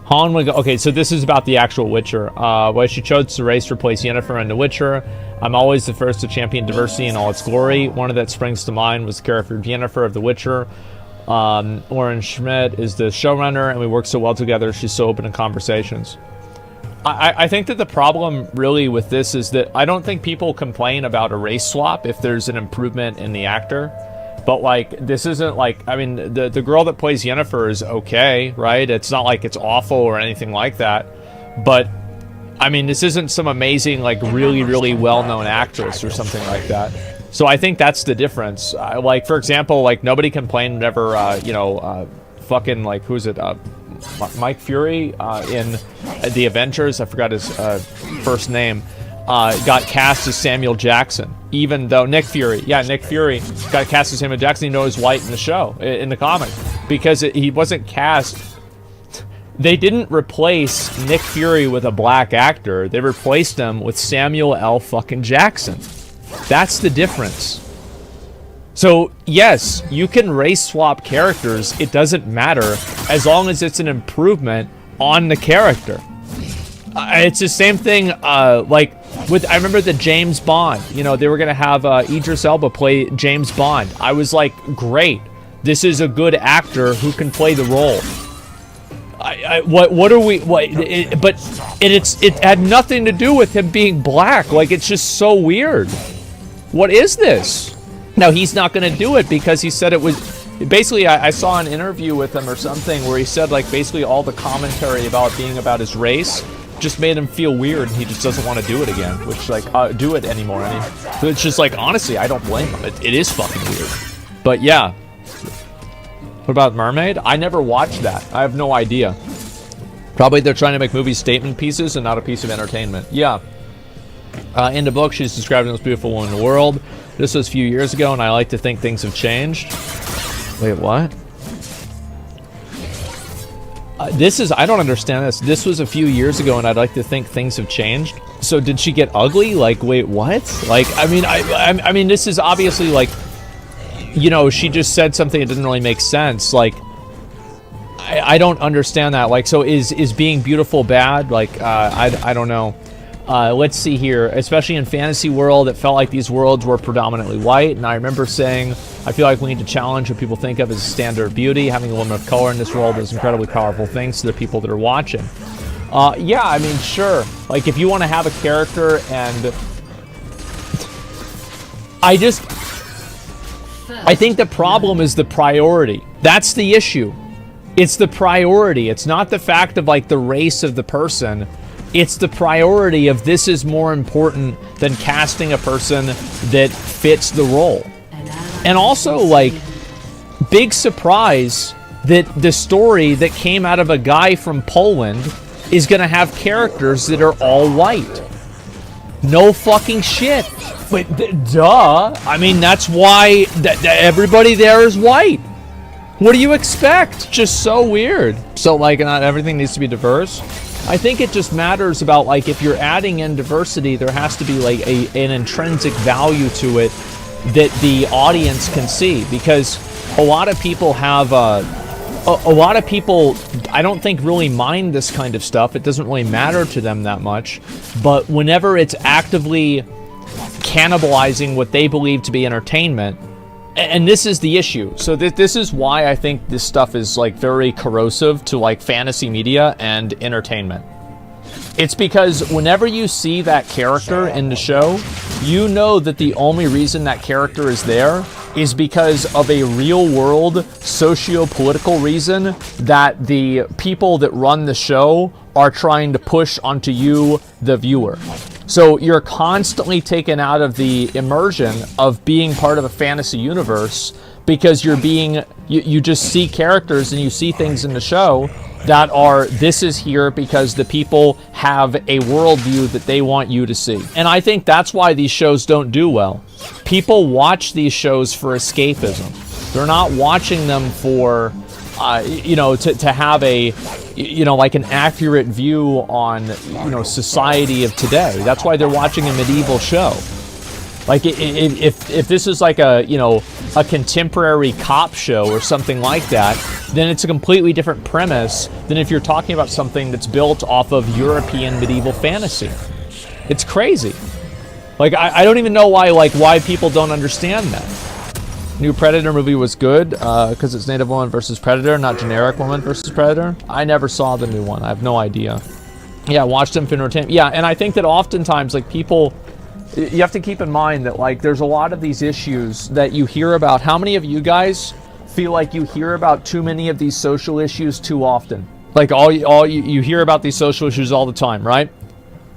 Holland would go, okay, so this is about the actual Witcher. Why she chose to race to replace Yennefer in The Witcher. I'm always the first to champion diversity in all its glory. One of that springs to mind was the character of Yennefer of The Witcher. Oren Schmidt is the showrunner, and we work so well together. She's so open in conversations. I think that the problem really with this is that I don't think people complain about a race swap if there's an improvement in the actor. But, like, this isn't, like, I mean, the girl that plays Yennefer is okay, right? It's not like it's awful or anything like that. But, I mean, this isn't some amazing, like, really, really well-known actress or something like that. So I think that's the difference. Like, for example, like, nobody complained whenever, fucking, like, who's it? Mike Fury in The Avengers, I forgot his first name, got cast as Samuel Jackson. Even though Nick Fury got cast as Samuel Jackson, he knows white in the show, in the comics, because he wasn't cast. They didn't replace Nick Fury with a black actor. They replaced him with Samuel L. fucking Jackson. That's the difference. So, yes, you can race swap characters. It doesn't matter as long as it's an improvement on the character. It's the same thing, like, I remember the James Bond. You know, they were going to have Idris Elba play James Bond. I was like, great. This is a good actor who can play the role. It had nothing to do with him being black. Like, it's just so weird. What is this? Now, he's not going to do it because he said it was... Basically, I saw an interview with him or something where he said, like, basically all the commentary about being about his race just made him feel weird, and he just doesn't want to do it again, which, like, do it anymore. I mean, it's just, like, honestly, I don't blame him. It is fucking weird. But, yeah. What about Mermaid? I never watched that. I have no idea. Probably they're trying to make movies statement pieces and not a piece of entertainment. Yeah. In the book, she's described as the most beautiful woman in the world. This was a few years ago, and I like to think things have changed. Wait, what? I don't understand this. This was a few years ago, and I'd like to think things have changed. So did she get ugly? Like, wait, what? Like, I mean, this is obviously, like, you know, she just said something that didn't really make sense. Like, I don't understand that. Like, so is being beautiful bad? Like, I don't know. Let's see here. Especially in fantasy world, it felt like these worlds were predominantly white. And I remember saying, I feel like we need to challenge what people think of as a standard of beauty. Having a woman of color in this world is incredibly powerful things to the people that are watching. Yeah, I mean, sure. Like, if you want to have a character and... I think the problem is the priority. That's the issue. It's the priority. It's not the fact of, like, the race of the person. It's the priority of this is more important than casting a person that fits the role. And also, like, big surprise that the story that came out of a guy from Poland is going to have characters that are all white. No fucking shit. But, duh. I mean, that's why everybody there is white. What do you expect? Just so weird. So, like, not everything needs to be diverse. I think it just matters about, like, if you're adding in diversity, there has to be, like, an intrinsic value to it that the audience can see. Because a lot of people have, a lot of people, I don't think, really mind this kind of stuff. It doesn't really matter to them that much. But whenever it's actively cannibalizing what they believe to be entertainment, and this is the issue. So this is why I think this stuff is, like, very corrosive to, like, fantasy media and entertainment. It's because whenever you see that character in the show, you know that the only reason that character is there is because of a real-world socio-political reason that the people that run the show are trying to push onto you, the viewer. So you're constantly taken out of the immersion of being part of a fantasy universe because you just see characters and you see things in the show that are, this is here because the people have a worldview that they want you to see. And I think that's why these shows don't do well. People watch these shows for escapism. They're not watching them for, to have a, like an accurate view on, society of today. That's why they're watching a medieval show. Like, if this is like a, you know, a contemporary cop show or something like that, then it's a completely different premise than if you're talking about something that's built off of European medieval fantasy. It's crazy. Like, I don't even know why people don't understand that. New Predator movie was good because it's native woman versus Predator, not generic woman versus Predator. I never saw the new one. I have no idea. Yeah, watched them for entertainment. Yeah, and I think that oftentimes, like, people... You have to keep in mind that, like, there's a lot of these issues that you hear about. How many of you guys feel like you hear about too many of these social issues too often? Like, you hear about these social issues all the time, right?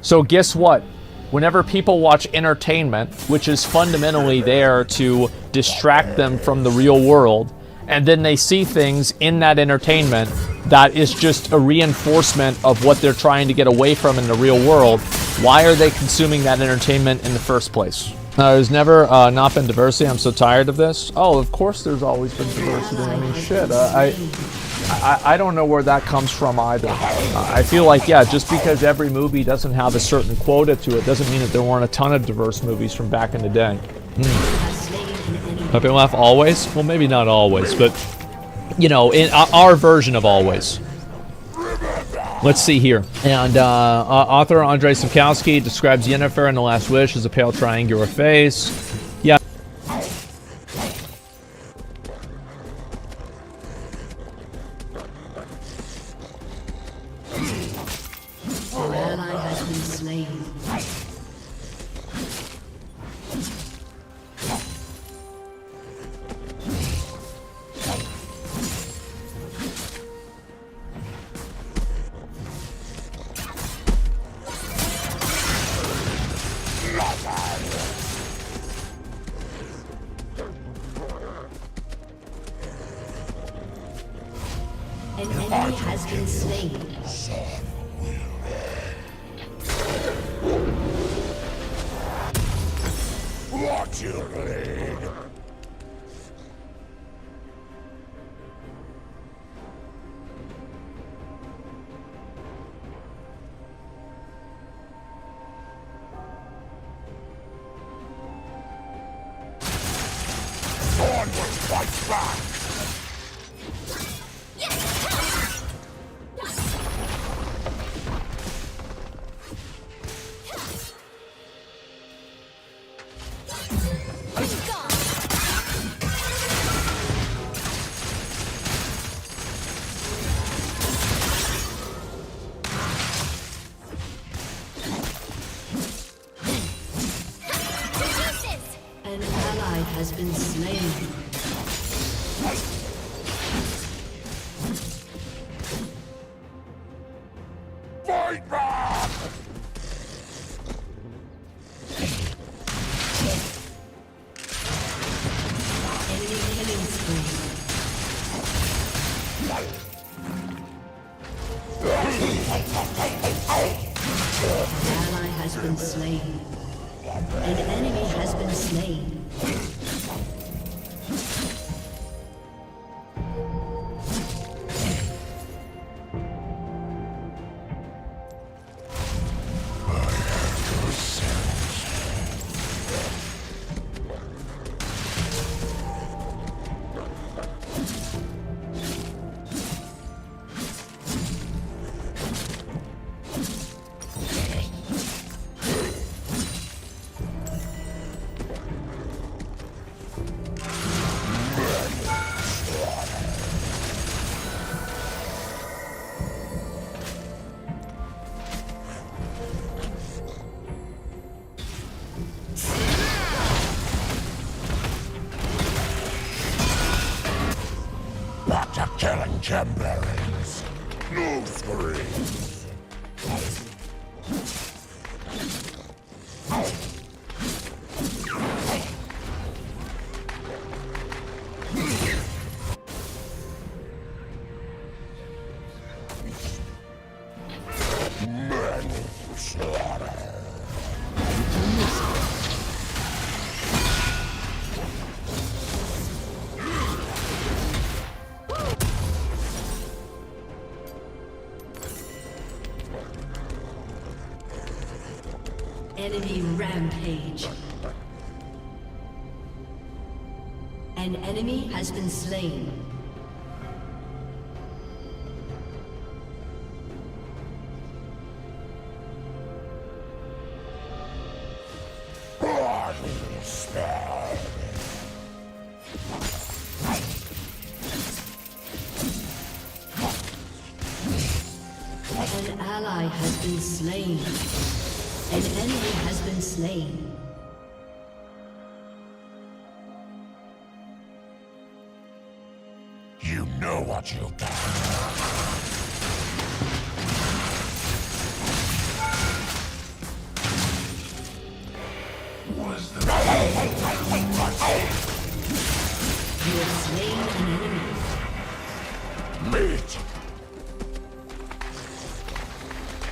So guess what? Whenever people watch entertainment, which is fundamentally there to distract them from the real world, and then they see things in that entertainment that is just a reinforcement of what they're trying to get away from in the real world, why are they consuming that entertainment in the first place? There's never not been diversity. I'm so tired of this. Oh, of course there's always been diversity. I mean, shit. I don't know where that comes from either. I feel like, yeah, just because every movie doesn't have a certain quota to it doesn't mean that there weren't a ton of diverse movies from back in the day. Happy laugh always? Well, maybe not always, but, you know, in our version of always. Let's see here. And author Andrei Sapkowski describes Yennefer in The Last Wish as a pale triangular face. Yeah. Your ally has been slain. An enemy has been slain. Watch your blade. Onward, fight back. An ally has been slain. Fight back. Enemy killing spree. An ally has been slain. An enemy has been slain. Back to killing gemberries. No screams. Many slaughter. Enemy rampage. An enemy has been slain. Blood spell. An ally has been slain. An enemy has been slain. You know what you got. You have slain an enemy. Meat.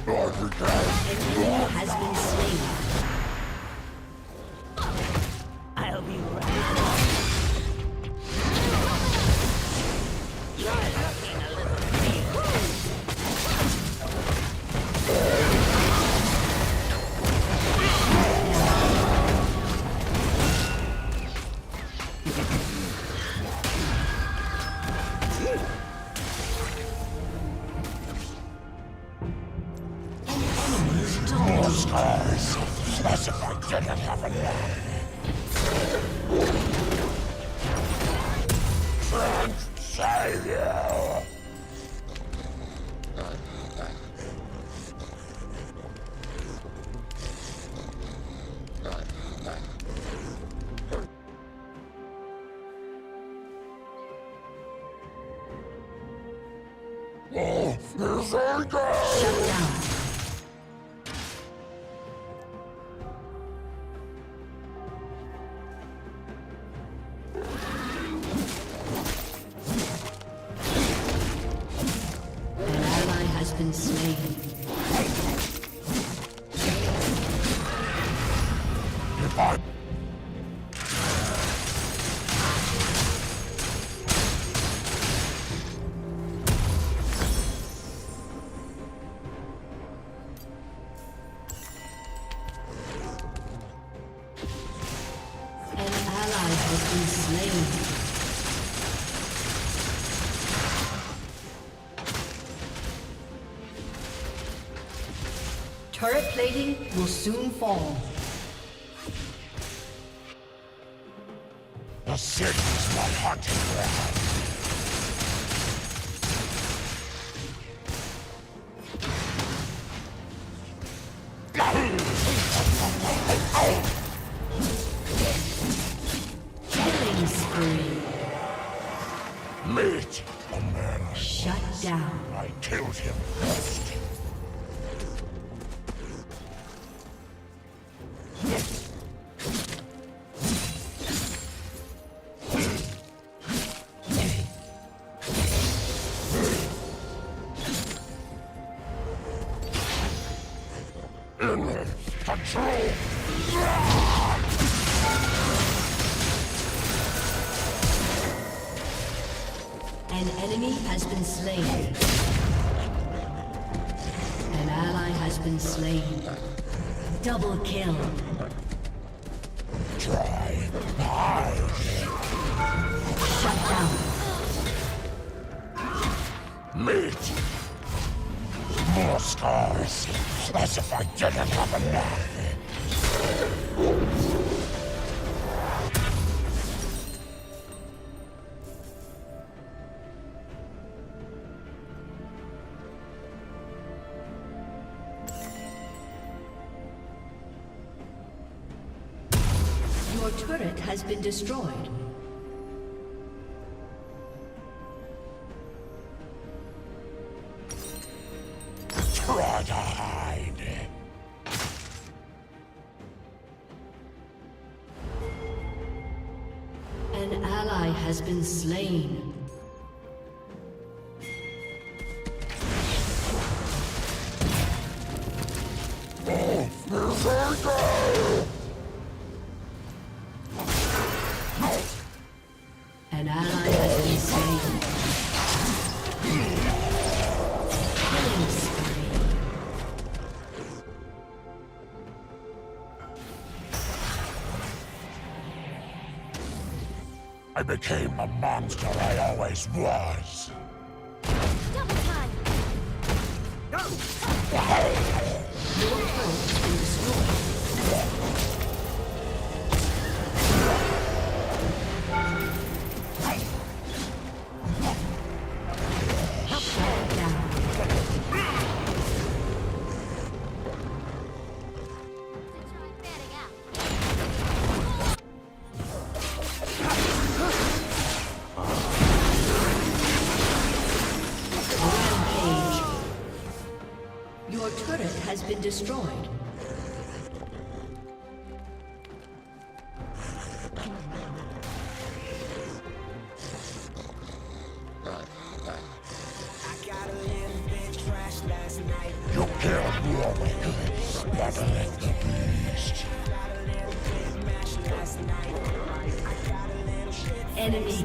Blood regard. An enemy has been slain. I'll be right. You're looking a little More scars. As if I didn't have enough. Can't save you. Oh, here's our guy. Shut down. An ally has been slain. If I An ally has been slain. Turret plating will soon fall. The city's my hunting ground. Killing spree. Meet a man. Shut down. I killed him first. Control. An enemy has been slain. An ally has been slain. Double kill. Try. Hide. Shut down. Meet. More scars. As if I didn't have enough. Your turret has been destroyed. Try to hide. An ally has been slain. Oh, here's our guy. An ally has been slain. Killing spree. I became the monster I always was. Double time! Fanning out. Rampage. Your turret has been destroyed. You killed Warwick, battling the beast. Enemy